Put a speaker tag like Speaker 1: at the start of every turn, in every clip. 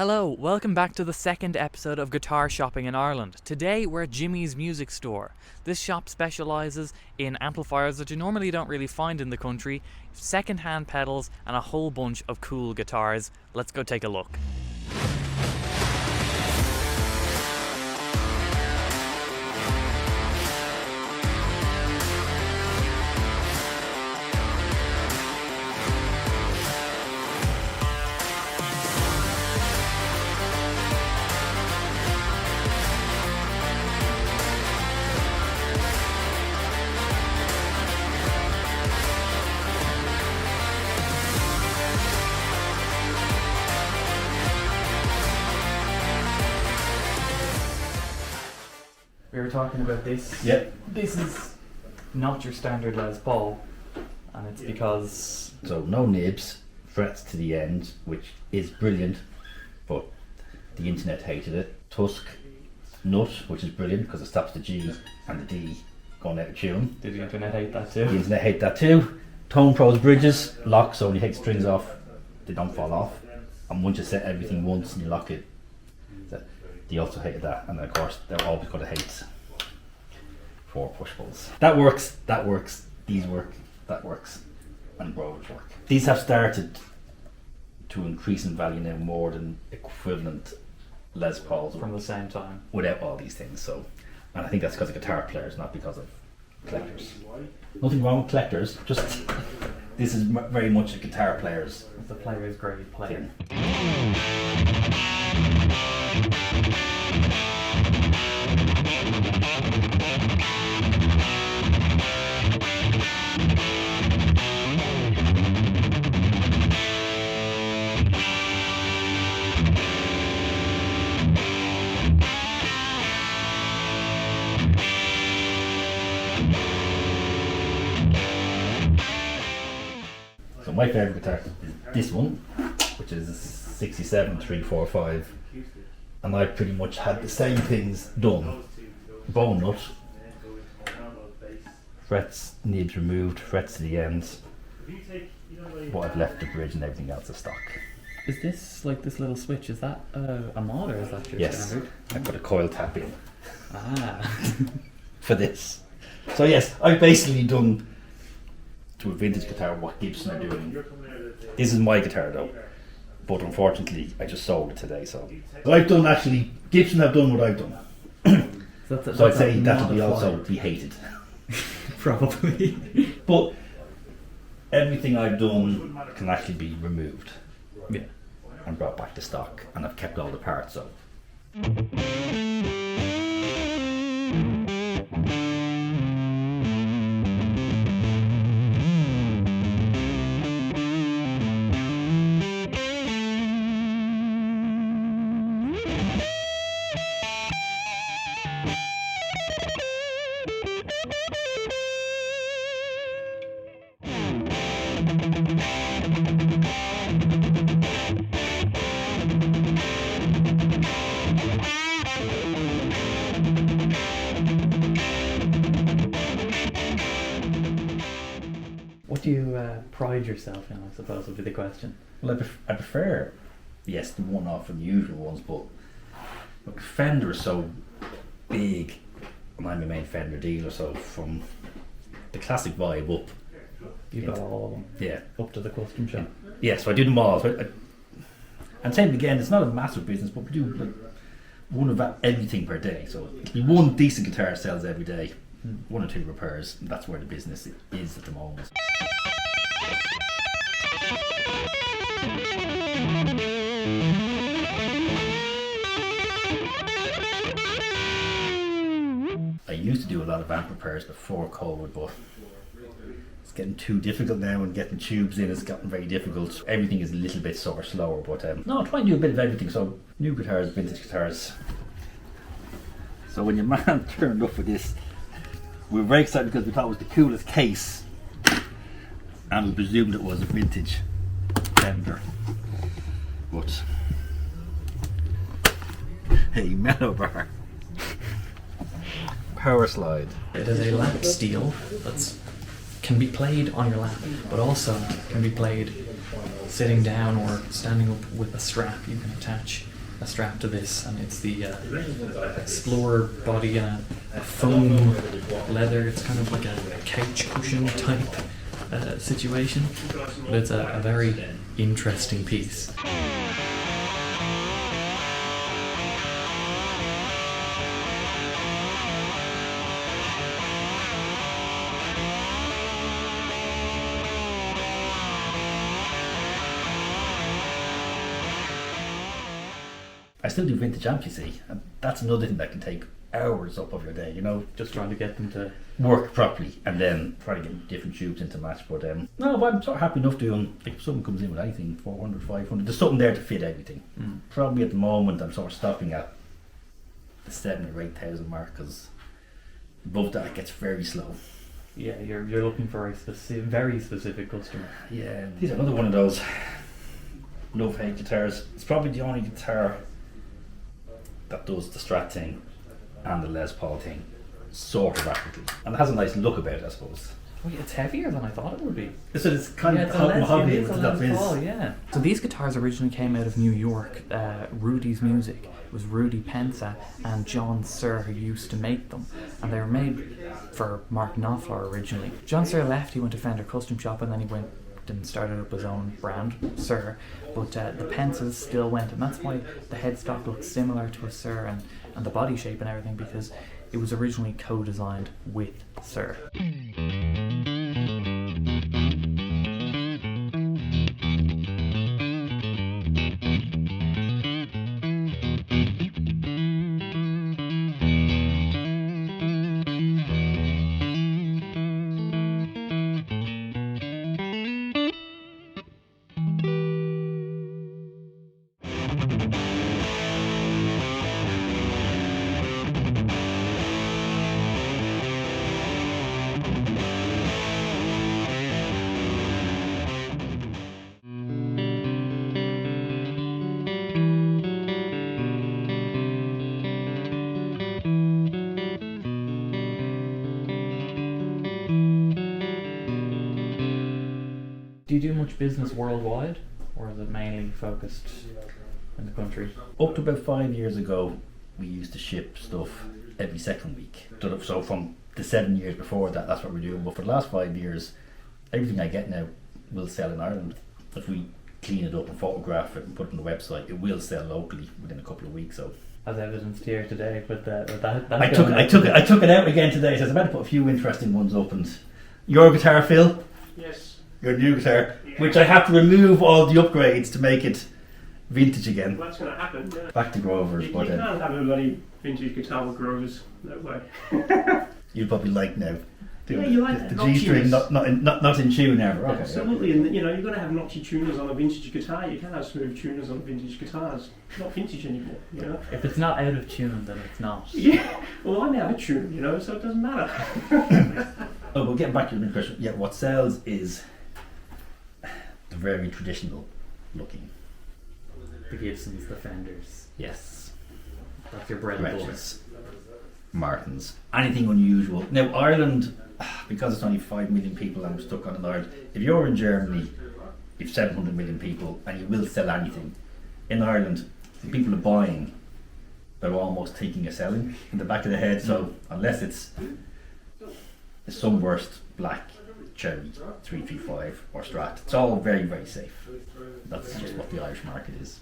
Speaker 1: Hello, welcome back to the second episode of Guitar Shopping in Ireland. Today we're at Jimi's Music Store. This shop specialises in amplifiers that you normally don't really find in the country, second-hand pedals and a whole bunch of cool guitars. Let's go take a look. We were talking about this.
Speaker 2: Yep.
Speaker 1: This is not your standard Les Paul, and it's because...
Speaker 2: So no nibs, frets to the end, which is brilliant, but the internet hated it. Tusk nut, which is brilliant because it stops the G and the D going out of tune.
Speaker 1: Did the internet hate that too?
Speaker 2: The internet hate that too. Tone Pros bridges, lock, so when you take strings off, they don't fall off. And once you set everything once and you lock it, they also hated that. And of course, they're always going to hate 4 push pulls. That works, these work, that works, and Broads work. These have started to increase in value now more than equivalent Les Pauls
Speaker 1: From the same time.
Speaker 2: without all these things. So, and I think that's because of guitar players, not because of collectors. Nothing wrong with collectors, just this is very much a guitar player's
Speaker 1: The player's grade player.
Speaker 2: thing. So my favourite guitar is this one, which is a 67 345, and I pretty much had the same things done. Bone nut, frets, nibs removed, frets to the ends, but I've left the bridge and everything else is stock.
Speaker 1: Is this, like this little switch, is that a mod or is that your
Speaker 2: Yes,
Speaker 1: standard?
Speaker 2: I put a coil tap in
Speaker 1: Ah.
Speaker 2: for this. So yes, I've basically done to a vintage guitar what Gibson are doing. This is my guitar though, but unfortunately I just sold it today. So I've done actually, Gibson have done what I've done. So I'd say that would be also be hated.
Speaker 1: Probably.
Speaker 2: But everything I've done can actually be removed
Speaker 1: Yeah.
Speaker 2: and brought back to stock, and I've kept all the parts. So
Speaker 1: What do you pride yourself in, I suppose, would be the question.
Speaker 2: well, I prefer, yes, the one-off and the usual ones, but look, Fender is so big, and I'm a main Fender dealer, so from the classic vibe up,
Speaker 1: You've got all of them.
Speaker 2: yeah,
Speaker 1: Up to the custom shop.
Speaker 2: yeah. So I do them all. So and same again, it's not a massive business, but we do like one of everything per day. So it'll be one decent guitar sells every day, 1 or 2 repairs. And that's where the business is at the moment. I used to do a lot of amp repairs before COVID, but it's getting too difficult now, and getting tubes in has gotten very difficult. Everything is a little bit sort of slower, but no, I try and do a bit of everything. So new guitars, vintage guitars. So when your man turned up for this, we were very excited because we thought it was the coolest case, and we presumed it was a vintage Fender. But hey, Melobar power slide.
Speaker 1: It is a lap steel that's can be played on your lap, but also can be played sitting down or standing up with a strap. You can attach a strap to this, and it's the Explorer body in a foam leather. It's kind of like a couch cushion type situation, but it's a very interesting piece.
Speaker 2: I still do vintage amps, you see, and that's another thing that can take hours up of your day, you know,
Speaker 1: Just trying to get them to
Speaker 2: work properly and then try to get different tubes into match. But no, but I'm sort of happy enough doing, like, if someone comes in with anything, 400, 500, there's something there to fit everything. Probably at the moment I'm sort of stopping at the 7,000 or 8,000 mark, because above that it gets very slow.
Speaker 1: Yeah, you're looking for a very specific customer.
Speaker 2: Yeah, these are another one of those love-hate guitars. It's probably the only guitar that does the Strat thing and the Les Paul thing sort of accurately, and it has a nice look about it, I suppose.
Speaker 1: Oh, yeah, it's heavier than I thought it would be.
Speaker 2: So it's kind
Speaker 1: Yeah,
Speaker 2: of
Speaker 1: it's a
Speaker 2: mahogany
Speaker 1: Les
Speaker 2: with that fizz.
Speaker 1: Paul, yeah. So these guitars originally came out of New York. Rudy's Music. It was Rudy Pensa and John Sir who used to make them, and they were made for Mark Knopfler originally. John Sir left, he went to Fender Custom Shop, and then he went and started up his own brand, Sir, but the Pensas still went, and that's why the headstock looks similar to a Sir, and the body shape and everything, because it was originally co-designed with Sir. Do you do much business worldwide, or is it mainly focused in the country?
Speaker 2: Up to about 5 years ago, we used to ship stuff every second week. So from the 7 years before that, that's what we're doing. But for the last 5 years, everything I get now will sell in Ireland. If we clean it up and photograph it and put it on the website, it will sell locally within a couple of weeks. So,
Speaker 1: as evidenced here today, with that.
Speaker 2: I took it out again today. So I was about to put a few interesting ones up. And your guitar, Phil?
Speaker 3: Yes.
Speaker 2: Your new guitar, which I have to remove all the upgrades to make it vintage again.
Speaker 3: Well, that's going to happen. Yeah.
Speaker 2: Back to Grovers,
Speaker 3: You
Speaker 2: but
Speaker 3: can't have a bloody vintage guitar with Grovers that way.
Speaker 2: you'd probably like now.
Speaker 3: Yeah, you like
Speaker 2: the
Speaker 3: that
Speaker 2: G-string
Speaker 3: notchiness.
Speaker 2: not in tune ever. Okay,
Speaker 3: Absolutely, and you know you've got to have notchy tuners on a vintage guitar. You can't have smooth tuners on vintage guitars. It's not vintage anymore, you know.
Speaker 1: If it's not out of tune, then it's not.
Speaker 3: Yeah. Well, I'm out of tune, you know, so it doesn't matter.
Speaker 2: Oh, but getting back to the question, yeah, what sells is the very traditional looking.
Speaker 1: The Gibsons, the Fenders.
Speaker 2: Yes.
Speaker 1: That's your bread and butter.
Speaker 2: Gretschens, Martins, anything unusual. Now Ireland, because it's only 5 million people and we're stuck on an Ireland, if you're in Germany, you've 700 million people and you will sell anything. In Ireland, the people are buying, they're almost thinking of selling in the back of the head, so unless it's a sunburst black cherry 335 or Strat, it's all very, very safe. That's just what the Irish market is.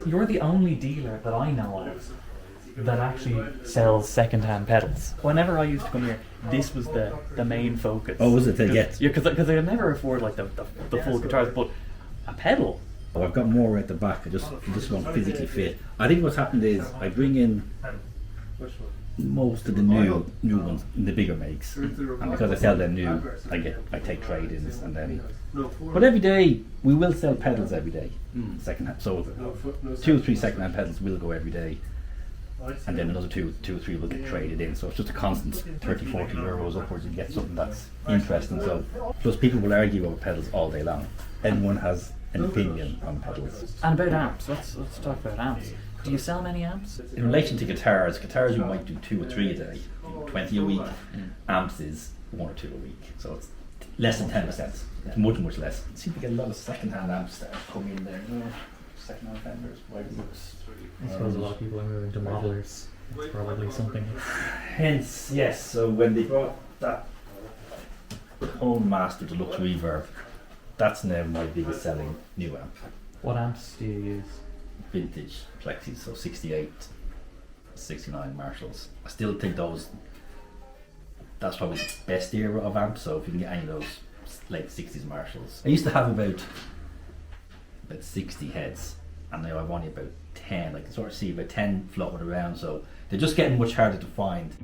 Speaker 1: You're the only dealer that I know of that actually sells second-hand pedals. Whenever I used to come here, this was the main focus.
Speaker 2: Oh, was it? To get?
Speaker 1: Yeah, because I could never afford like the full guitars, but a pedal.
Speaker 2: Oh, I've got more at the back. I just want physically fit. I think what's happened is I bring in most of the new ones, the bigger makes, and because I sell them new, I take trade-ins, and then. But every day we will sell pedals every day, second hand. So 2 or 3 second-hand pedals will go every day, and then another 2 or 3 will get traded in. So it's just a constant 30, 40 euros upwards. You get something that's interesting. So plus people will argue over pedals all day long. Everyone has an opinion on pedals.
Speaker 1: And about amps, let's talk about amps. Do you sell many amps?
Speaker 2: In relation to guitars you might do 2 or 3 a day, 20 a week. Amps is 1 or 2 a week, so it's less than 10%. It's much less. I seem to get a lot of second-hand amps that come in there. Second-hand vendors, books.
Speaker 1: I suppose a lot of people are moving to modelers. It's probably something.
Speaker 2: Hence, yes. So when they brought that Home Master Deluxe Reverb, that's now my biggest selling new amp.
Speaker 1: What amps do you use?
Speaker 2: Vintage Plexis, so 68, 69 Marshalls. I still think that's probably the best era of amps, so if you can get any of those late 60s Marshalls. I used to have about 60 heads, and now I've only about 10. I can sort of see about 10 floating around, so they're just getting much harder to find.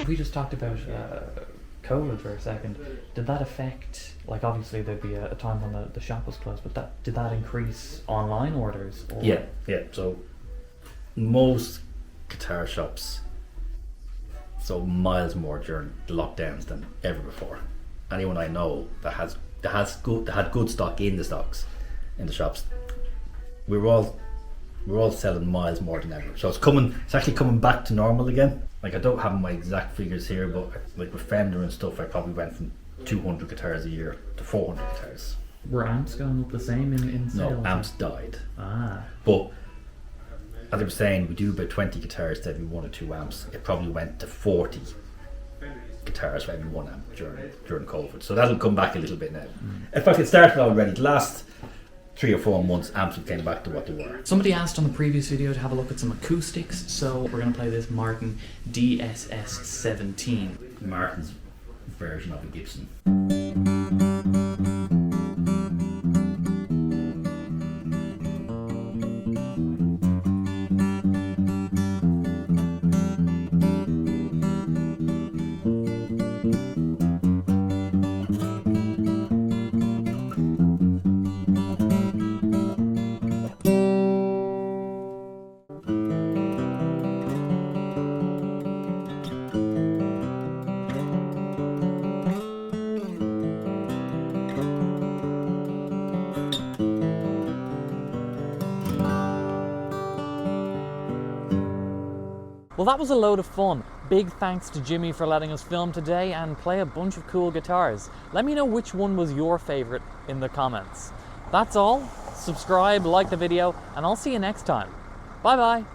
Speaker 1: We just talked about COVID for a second. Did that affect, like obviously there'd be a time when the shop was closed, but did that increase online orders? Or?
Speaker 2: Yeah. So most guitar shops sold miles more during the lockdowns than ever before. Anyone I know that had good stock in the stocks in the shops, we're all selling miles more than ever. So it's actually coming back to normal again. Like I don't have my exact figures here, but like with Fender and stuff, I probably went from 200 guitars a year to 400 guitars.
Speaker 1: Were amps going up the same in sales?
Speaker 2: No, amps died.
Speaker 1: Ah.
Speaker 2: But as I was saying, we do about 20 guitars to every 1 or 2 amps. It probably went to 40 guitars for every 1 amp during COVID. So that'll come back a little bit now. In fact, it started already. The last 3 or 4 months, amps came back to what they were.
Speaker 1: Somebody asked on the previous video to have a look at some acoustics, so we're going to play this Martin DSS-17.
Speaker 2: Martin's version of a Gibson.
Speaker 1: Well, that was a load of fun. Big thanks to Jimmy for letting us film today and play a bunch of cool guitars. Let me know which one was your favourite in the comments. That's all. Subscribe, like the video, and I'll see you next time. Bye bye.